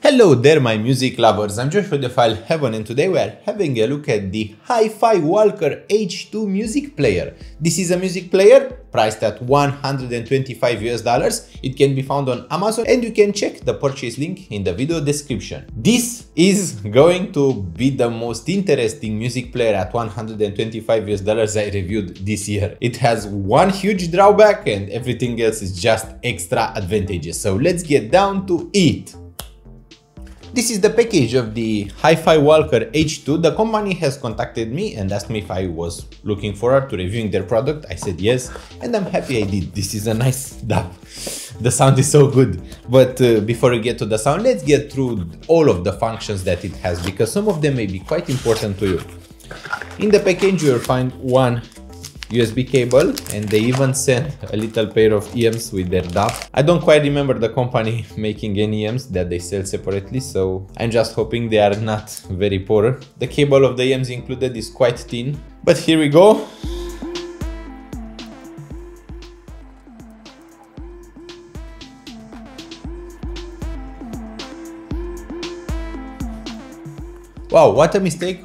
Hello there my music lovers, I'm Josh Audiophile Heaven and today we are having a look at the HIFI Walker H2 music player. This is a music player priced at $125. It can be found on Amazon and you can check the purchase link in the video description. This is going to be the most interesting music player at $125 I reviewed this year. It has one huge drawback and everything else is just extra advantages. So let's get down to it. This is the package of the HIFI Walker H2. The company has contacted me and asked me if I was looking forward to reviewing their product. I said yes, and I'm happy I did. This is a nice DAP. The sound is so good. But before we get to the sound, let's get through all of the functions that it has, because some of them may be quite important to you. In the package, you will find one USB cable, and they even sent a little pair of EMs with their DAP. I don't quite remember the company making any EMs that they sell separately, so I'm just hoping they are not very poor. The cable of the EMs included is quite thin, but here we go. Wow, what a mistake.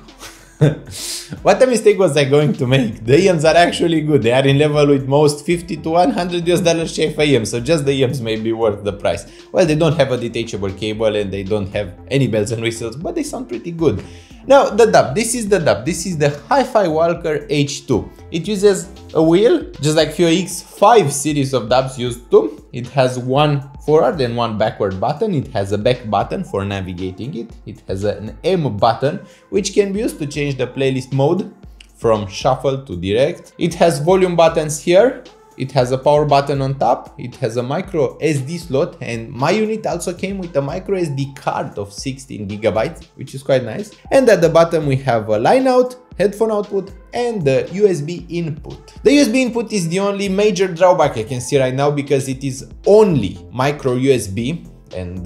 What a mistake was I going to make? The EMs are actually good. They are in level with most $50 to $100 HIFI EMs, so just the EMs may be worth the price. Well, they don't have a detachable cable and they don't have any bells and whistles, but they sound pretty good. Now, the DAP. This is the DAP. This is the HIFI Walker H2. It uses a wheel, just like HIFI series of DAPs used to. It has one forward and one backward button. It has a back button for navigating it. It has an M button, which can be used to change the playlist mode from shuffle to direct. It has volume buttons here. It has a power button on top. It has a micro SD slot, and my unit also came with a micro SD card of 16 gigabytes, which is quite nice. And at the bottom we have a line out, headphone output, and the USB input. The USB input is the only major drawback I can see right now, because it is only micro USB, and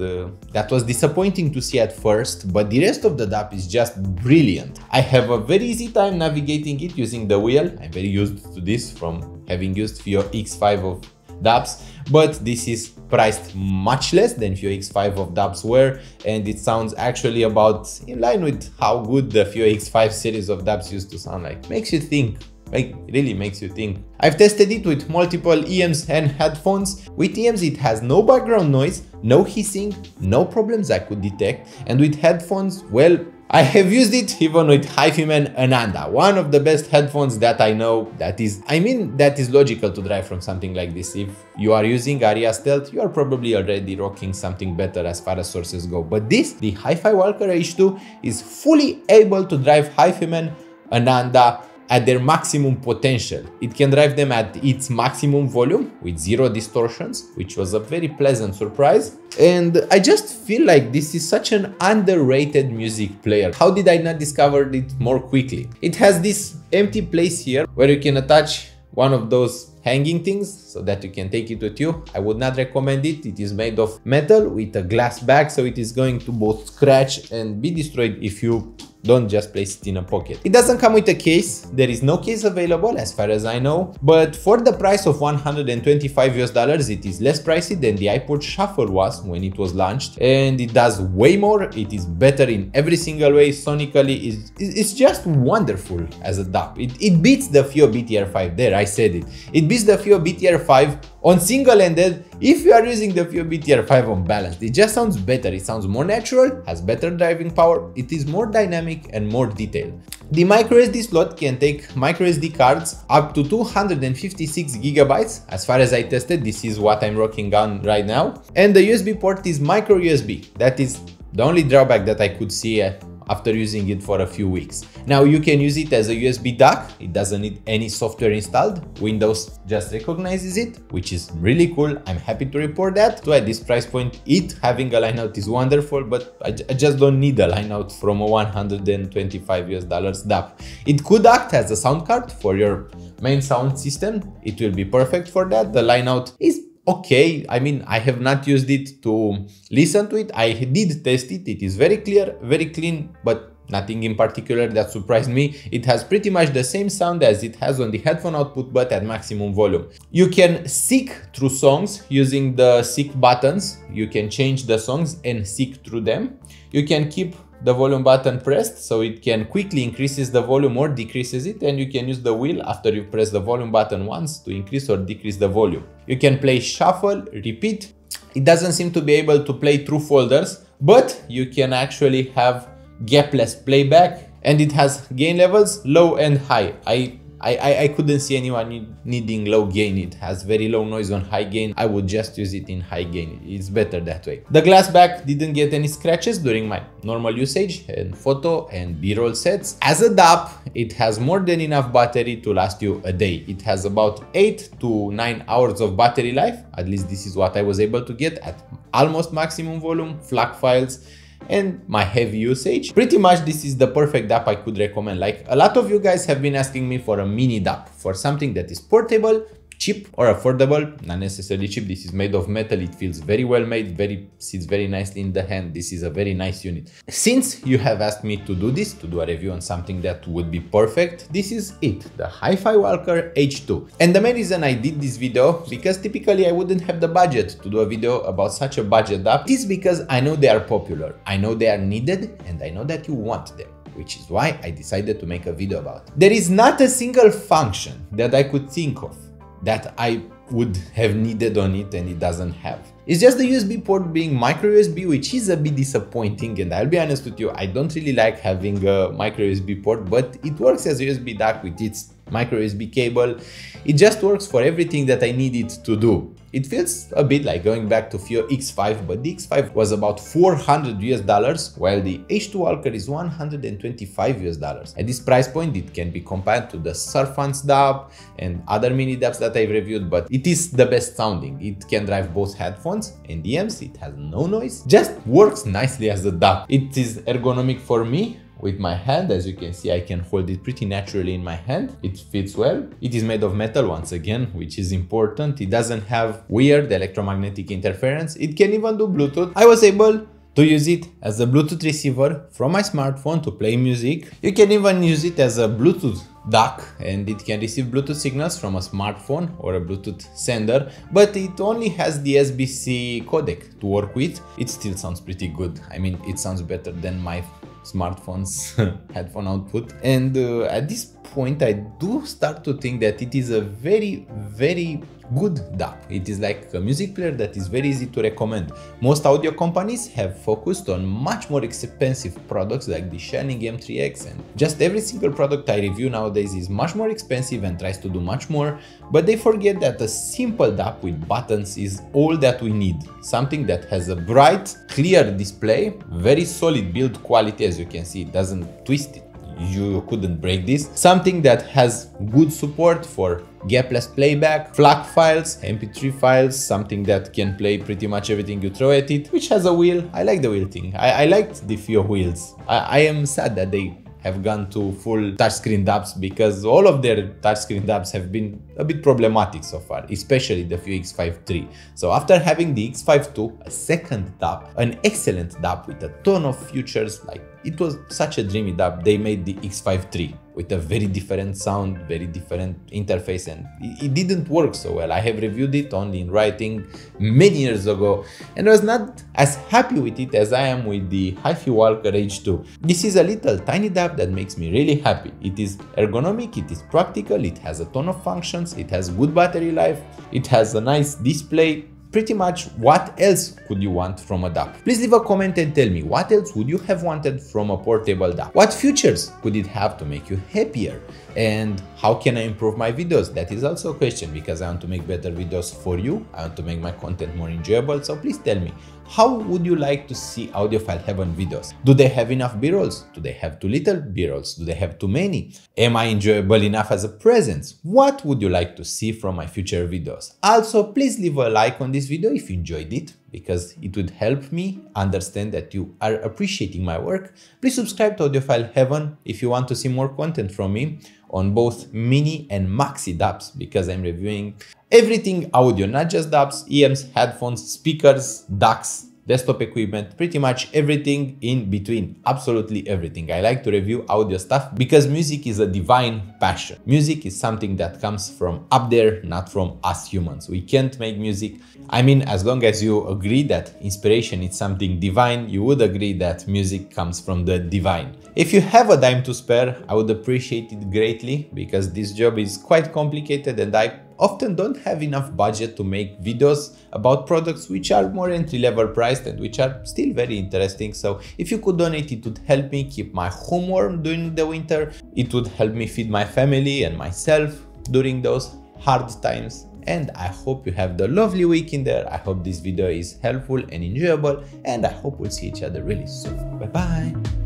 that was disappointing to see at first, but the rest of the DAP is just brilliant. I have a very easy time navigating it using the wheel. I'm very used to this from having used FIO X5 of DAPs, but this is priced much less than FIO X5 of DAPs were, and it sounds actually about in line with how good the FIO X5 series of DAPs used to sound like. Makes you think. Like, really makes you think. I've tested it with multiple EMs and headphones. With EMs it has no background noise, no hissing, no problems I could detect, and with headphones, well, I have used it even with HIFI Ananda, one of the best headphones that I know. That is logical to drive from something like this. If you are using Aria Stealth, you are probably already rocking something better as far as sources go. But this, the HIFI Walker H2, is fully able to drive HIFI Ananda at their maximum potential. It can drive them at its maximum volume with zero distortions, which was a very pleasant surprise. And I just feel like this is such an underrated music player. How did I not discover it more quickly? It has this empty place here where you can attach one of those hanging things so that you can take it with you. I would not recommend it. It is made of metal with a glass back, so it is going to both scratch and be destroyed if you don't just place it in a pocket. It doesn't come with a case. There is no case available as far as I know, but for the price of $125, it is less pricey than the iPod Shuffle was when it was launched, and it does way more. It is better in every single way. Sonically, it's just wonderful as a DAP. It beats the FIO BTR5. There, I said it. It beats the FIO BTR5 on single-ended if you are using the FIO BTR5 on balanced. It just sounds better. It sounds more natural, has better driving power, it is more dynamic and more detailed. The microSD slot can take microSD cards up to 256 gigabytes. As far as I tested, this is what I'm rocking on right now. And the USB port is micro USB. That is the only drawback that I could see after using it for a few weeks. Now you can use it as a USB dock. It doesn't need any software installed. Windows just recognizes it, which is really cool. I'm happy to report that. So at this price point, having a line out is wonderful, but I just don't need a line out from a $125 DAP. It could act as a sound card for your main sound system. It will be perfect for that. The line out is okay. I mean, I have not used it to listen to it. I did test it. It is very clear, very clean, but Nothing in particular that surprised me. It has pretty much the same sound as it has on the headphone output, but at maximum volume. You can seek through songs using the seek buttons. You can change the songs and seek through them. You can keep the volume button pressed, so it can quickly increases the volume or decreases it, and you can use the wheel after you press the volume button once to increase or decrease the volume. You can play shuffle, repeat. It doesn't seem to be able to play through folders, but you can actually have gapless playback, and it has gain levels low and high. I couldn't see anyone needing low gain. It has very low noise on high gain. I would just use it in high gain. It's better that way. The glass back didn't get any scratches during my normal usage and photo and B-roll sets. As a DAP, it has more than enough battery to last you a day. It has about 8 to 9 hours of battery life. At least this is what I was able to get at almost maximum volume, FLAC files, and my heavy usage. Pretty much this is the perfect DAP I could recommend. Like, a lot of you guys have been asking me for a mini DAP, for something that is portable, cheap or affordable. Not necessarily cheap. This is made of metal. It feels very well made, sits very nicely in the hand. This is a very nice unit. Since you have asked me to do this, to do a review on something that would be perfect, this is it, the HIFI Walker H2. And the main reason I did this video, because typically I wouldn't have the budget to do a video about such a budget DAP, is because I know they are popular, I know they are needed, and I know that you want them, which is why I decided to make a video about it. There is not a single function that I could think of that I would have needed on it and it doesn't have. It's just the USB port being micro USB, which is a bit disappointing, and I'll be honest with you, I don't really like having a micro USB port, but it works as a USB DAC with its micro USB cable. It just works for everything that I need it to do. It feels a bit like going back to FIO X5, but the X5 was about $400 while the H2 Walker is $125. At this price point, it can be compared to the Surfance DAP and other mini DAPs that I've reviewed, but it is the best sounding. It can drive both headphones and DMs, it has no noise, just works nicely as a DAP. It is ergonomic for me. With my hand, as you can see, I can hold it pretty naturally in my hand. It fits well. It is made of metal once again, which is important. It doesn't have weird electromagnetic interference. It can even do Bluetooth. I was able to use it as a Bluetooth receiver from my smartphone to play music. You can even use it as a Bluetooth DAC, and it can receive Bluetooth signals from a smartphone or a Bluetooth sender, but it only has the SBC codec to work with. It still sounds pretty good. I mean, it sounds better than my smartphone's headphone output, and at this point I do start to think that it is a very good DAP. It is like a music player that is very easy to recommend. Most audio companies have focused on much more expensive products like the Shanning M3X, and just every single product I review nowadays is much more expensive and tries to do much more, but they forget that a simple DAP with buttons is all that we need. Something that has a bright, clear display, very solid build quality, as you can see, it doesn't twist it. You couldn't break this. Something that has good support for gapless playback, FLAC files, MP3 files, something that can play pretty much everything you throw at it, which has a wheel. I like the wheel thing. I liked the FIO wheels. I am sad that they have gone to full touchscreen DAPs, because all of their touchscreen DAPs have been a bit problematic so far, especially the FIO X5 III. So after having the X5 II, a second DAP, an excellent DAP with a ton of features, like it was such a dreamy DAP, they made the X5 III with a very different sound, very different interface, and it didn't work so well. I have reviewed it only in writing many years ago, and I was not as happy with it as I am with the HIFI Walker H2. This is a little tiny DAP that makes me really happy. It is ergonomic, it is practical, it has a ton of functions, it has good battery life, it has a nice display. Pretty much, what else could you want from a DAP? Please leave a comment and tell me, what else would you have wanted from a portable DAP? What features could it have to make you happier? And how can I improve my videos? That is also a question, because I want to make better videos for you. I want to make my content more enjoyable. So please tell me, how would you like to see Audiophile Heaven videos? Do they have enough B-rolls? Do they have too little B-rolls? Do they have too many? Am I enjoyable enough as a presence? What would you like to see from my future videos? Also, please leave a like on this video if you enjoyed it, because it would help me understand that you are appreciating my work. Please subscribe to Audiophile Heaven if you want to see more content from me on both mini and maxi DAPs, because I'm reviewing everything audio, not just DAPs, EMs, headphones, speakers, DACs, desktop equipment, pretty much everything in between, absolutely everything. I like to review audio stuff because music is a divine passion. Music is something that comes from up there, not from us humans. We can't make music. I mean, as long as you agree that inspiration is something divine, you would agree that music comes from the divine. If you have a dime to spare, I would appreciate it greatly because this job is quite complicated and I often don't have enough budget to make videos about products which are more entry-level priced and which are still very interesting. So if you could donate, it would help me keep my home warm during the winter. It would help me feed my family and myself during those hard times. And I hope you have the lovely week in there. I hope this video is helpful and enjoyable, and I hope we'll see each other really soon. Bye bye.